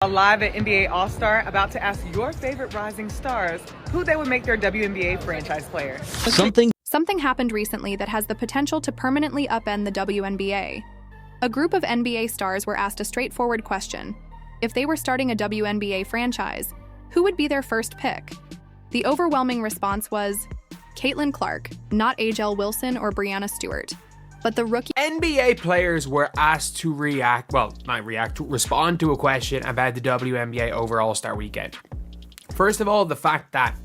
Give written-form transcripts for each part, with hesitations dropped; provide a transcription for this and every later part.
Live at NBA All-Star, about to ask your favorite rising stars who they would make their WNBA franchise player. Something happened recently that has the potential to permanently upend the WNBA. A group of NBA stars were asked a straightforward question. If they were starting a WNBA franchise, who would be their first pick? The overwhelming response was Caitlin Clark, not A'ja Wilson or Breanna Stewart. But the rookie NBA players were asked to respond to a question about the WNBA over All-Star Weekend. First of all, the fact that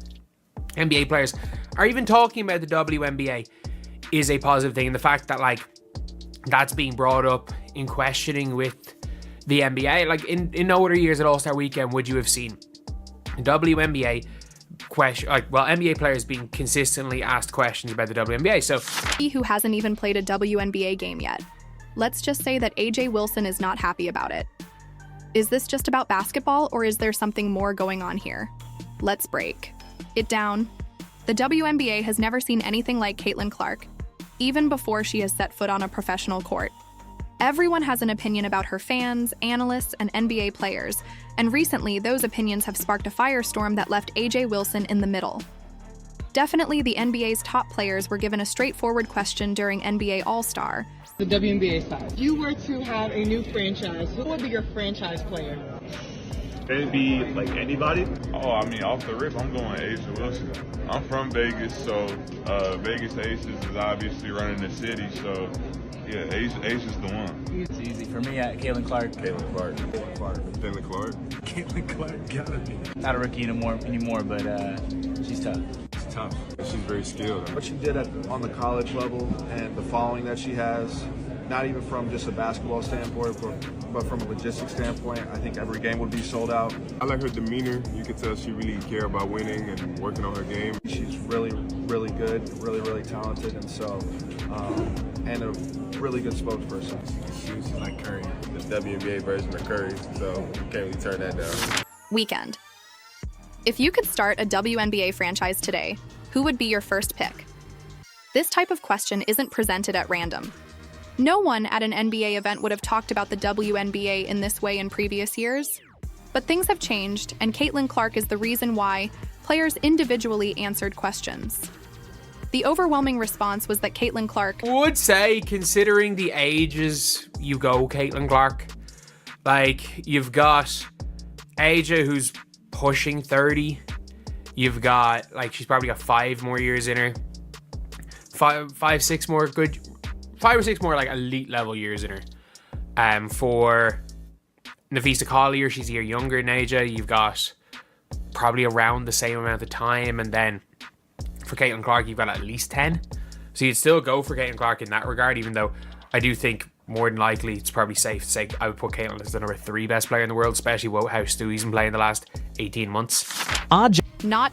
NBA players are even talking about the WNBA is a positive thing. And the fact that that's being brought up in questioning with the NBA, in no other years at All-Star Weekend would you have seen WNBA NBA players being consistently asked questions about the WNBA. So who hasn't even played a WNBA game yet. Let's just say that A'ja Wilson is not happy about it. Is this just about basketball, or is there something more going on here? Let's break it down. The WNBA has never seen anything like Caitlin Clark, even before she has set foot on a professional court. Everyone has an opinion about her fans, analysts, and NBA players, and recently those opinions have sparked a firestorm that left A'ja Wilson in the middle. Definitely the NBA's top players were given a straightforward question during NBA All-Star. The WNBA side. If you were to have a new franchise, who would be your franchise player? It'd be anybody. Off the rip, I'm going A'ja Wilson. I'm from Vegas, so Vegas Aces is obviously running the city, so yeah, A'ja's the one. It's easy for me. Caitlin Clark. Caitlin Clark. Caitlin Clark, gotta be. Not a rookie anymore, but she's tough. It's tough. She's very skilled. What she did on the college level and the following that she has, not even from just a basketball standpoint, but from a logistics standpoint, I think every game would be sold out. I like her demeanor. You can tell she really cares about winning and working on her game. She's really, really good, really, really talented, and so, and a really good spokesperson. She's like Curry, the WNBA version of Curry, so you can't really turn that down. Weekend. If you could start a WNBA franchise today, who would be your first pick? This type of question isn't presented at random. No one at an NBA event would have talked about the WNBA in this way in previous years. But things have changed, and Caitlin Clark is the reason why players individually answered questions. The overwhelming response was that Caitlin Clark would say, considering the ages you go, Caitlin Clark. You've got A'ja, who's pushing 30. You've got, she's probably got 5 more years in her. 5 or 6 more elite level years in her. For Nafisa Collier, she's a year younger than A'ja. You've got probably around the same amount of time, and then for Caitlin Clark, you've got at least 10. So you'd still go for Caitlin Clark in that regard, even though I do think more than likely it's probably safe to say I would put Caitlin as the number 3 best player in the world, especially how Stewie's been playing the last 18 months. Not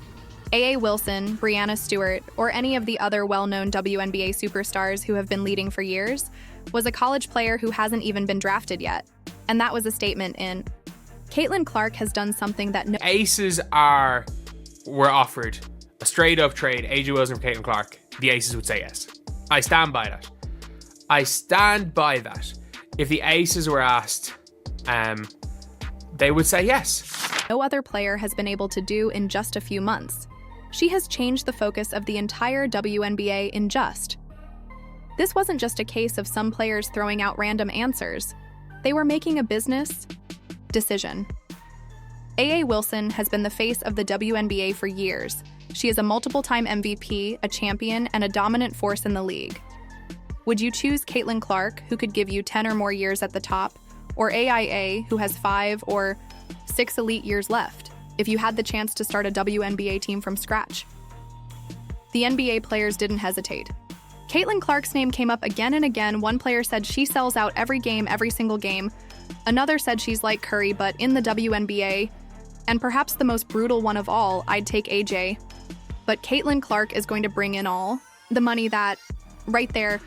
A'ja Wilson, Breanna Stewart, or any of the other well-known WNBA superstars who have been leading for years, was a college player who hasn't even been drafted yet. And that was a statement in, Caitlin Clark has done something that no Aces were offered a straight-up trade, A'ja Wilson for Caitlin Clark. The Aces would say yes. I stand by that. If the Aces were asked, they would say yes. No other player has been able to do in just a few months. She has changed the focus of the entire WNBA in just. This wasn't just a case of some players throwing out random answers. They were making a business decision. A'ja Wilson has been the face of the WNBA for years. She is a multiple-time MVP, a champion, and a dominant force in the league. Would you choose Caitlin Clark, who could give you 10 or more years at the top, or AIA, who has 5 or 6 elite years left, if you had the chance to start a WNBA team from scratch? The NBA players didn't hesitate. Caitlin Clark's name came up again and again. One player said she sells out every game, every single game. Another said she's like Curry, but in the WNBA. And perhaps the most brutal one of all, I'd take A'ja. But Caitlin Clark is going to bring in all the money that, right there,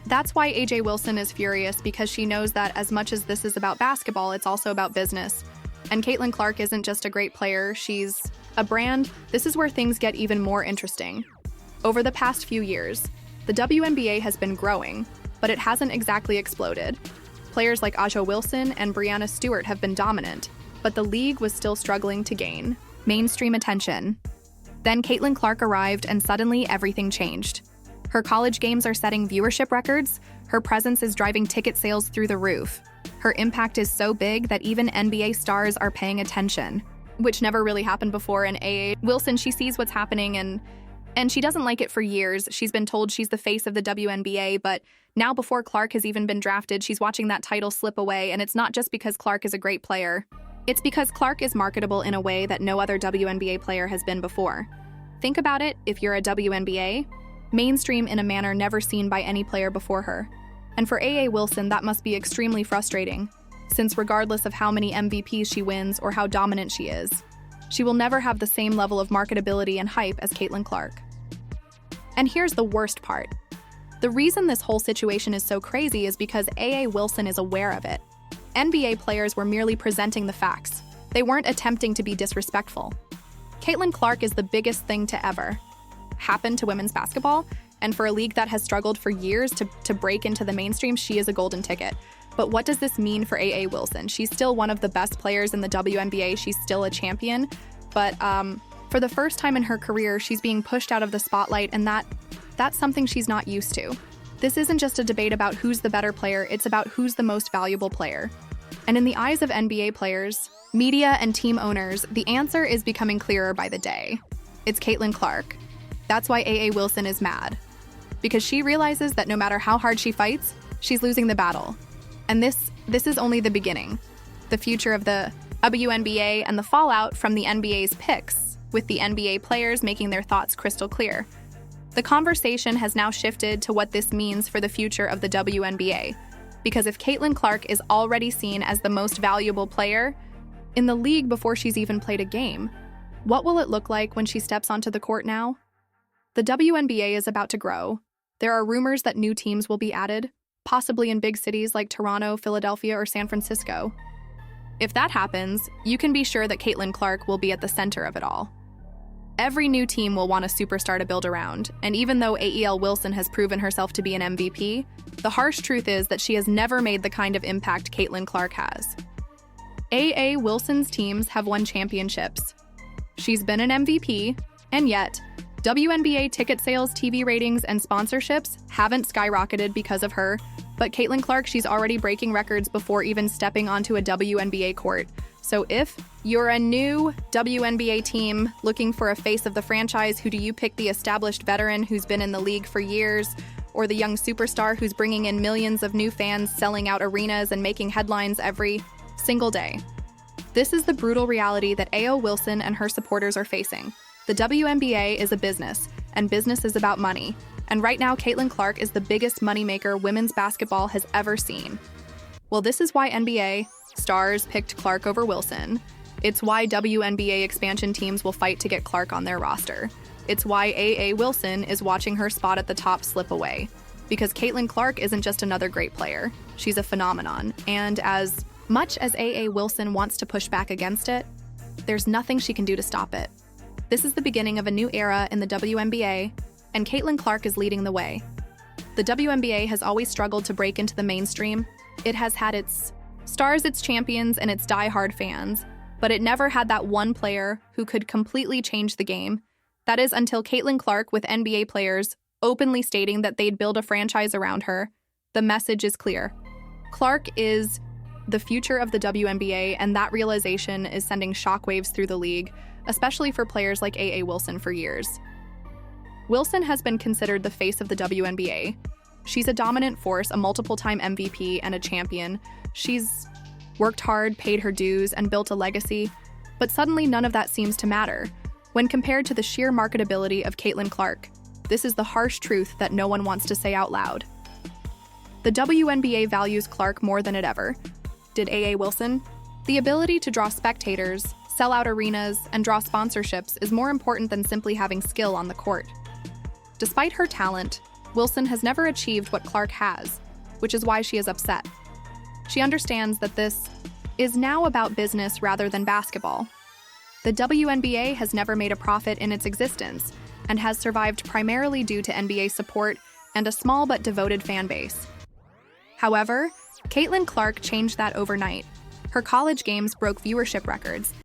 that's why A'ja Wilson is furious, because she knows that as much as this is about basketball, it's also about business. And Caitlin Clark isn't just a great player, she's a brand. This is where things get even more interesting. Over the past few years, the WNBA has been growing, but it hasn't exactly exploded. Players like A'ja Wilson and Breanna Stewart have been dominant, but the league was still struggling to gain mainstream attention. Then Caitlin Clark arrived, and suddenly everything changed. Her college games are setting viewership records, her presence is driving ticket sales through the roof. Her impact is so big that even NBA stars are paying attention, which never really happened before. And A.A. Wilson, she sees what's happening and she doesn't like it for years. She's been told she's the face of the WNBA, but now before Clark has even been drafted, she's watching that title slip away, and it's not just because Clark is a great player. It's because Clark is marketable in a way that no other WNBA player has been before. Think about it, if you're a WNBA, mainstream in a manner never seen by any player before her. And for A.A. Wilson, that must be extremely frustrating, since regardless of how many MVPs she wins or how dominant she is, she will never have the same level of marketability and hype as Caitlin Clark. And here's the worst part. The reason this whole situation is so crazy is because A.A. Wilson is aware of it. NBA players were merely presenting the facts. They weren't attempting to be disrespectful. Caitlin Clark is the biggest thing to ever happen to women's basketball, and for a league that has struggled for years to break into the mainstream, she is a golden ticket. But what does this mean for A.A. Wilson? She's still one of the best players in the WNBA, she's still a champion, but for the first time in her career, she's being pushed out of the spotlight, and that's something she's not used to. This isn't just a debate about who's the better player, it's about who's the most valuable player. And in the eyes of NBA players, media, and team owners, the answer is becoming clearer by the day. It's Caitlin Clark. That's why A.A. Wilson is mad. Because she realizes that no matter how hard she fights, she's losing the battle. And this is only the beginning. The future of the WNBA and the fallout from the NBA's picks, with the NBA players making their thoughts crystal clear. The conversation has now shifted to what this means for the future of the WNBA. Because if Caitlin Clark is already seen as the most valuable player in the league before she's even played a game, what will it look like when she steps onto the court now? The WNBA is about to grow. There are rumors that new teams will be added, possibly in big cities like Toronto, Philadelphia, or San Francisco. If that happens, you can be sure that Caitlin Clark will be at the center of it all. Every new team will want a superstar to build around, and even though A.E.L. Wilson has proven herself to be an MVP, the harsh truth is that she has never made the kind of impact Caitlin Clark has. A.A. Wilson's teams have won championships. She's been an MVP, and yet, WNBA ticket sales, TV ratings, and sponsorships haven't skyrocketed because of her, but Caitlin Clark, she's already breaking records before even stepping onto a WNBA court. So if you're a new WNBA team looking for a face of the franchise, who do you pick? The established veteran who's been in the league for years, or the young superstar who's bringing in millions of new fans, selling out arenas, and making headlines every single day? This is the brutal reality that A.O. Wilson and her supporters are facing. The WNBA is a business, and business is about money. And right now, Caitlin Clark is the biggest moneymaker women's basketball has ever seen. Well, this is why NBA stars picked Clark over Wilson. It's why WNBA expansion teams will fight to get Clark on their roster. It's why A.A. Wilson is watching her spot at the top slip away. Because Caitlin Clark isn't just another great player. She's a phenomenon. And as much as A.A. Wilson wants to push back against it, there's nothing she can do to stop it. This is the beginning of a new era in the WNBA, and Caitlin Clark is leading the way. The WNBA has always struggled to break into the mainstream. It has had its stars, its champions, and its die-hard fans, but it never had that one player who could completely change the game. That is until Caitlin Clark, with NBA players openly stating that they'd build a franchise around her. The message is clear. Clark is the future of the WNBA, and that realization is sending shockwaves through the league, especially for players like A.A. Wilson for years. Wilson has been considered the face of the WNBA. She's a dominant force, a multiple-time MVP, and a champion. She's worked hard, paid her dues, and built a legacy, but suddenly none of that seems to matter. When compared to the sheer marketability of Caitlin Clark, this is the harsh truth that no one wants to say out loud. The WNBA values Clark more than it ever. Did A.A. Wilson? The ability to draw spectators, sell out arenas, and draw sponsorships is more important than simply having skill on the court. Despite her talent, Wilson has never achieved what Clark has, which is why she is upset. She understands that this is now about business rather than basketball. The WNBA has never made a profit in its existence and has survived primarily due to NBA support and a small but devoted fan base. However, Caitlin Clark changed that overnight. Her college games broke viewership records,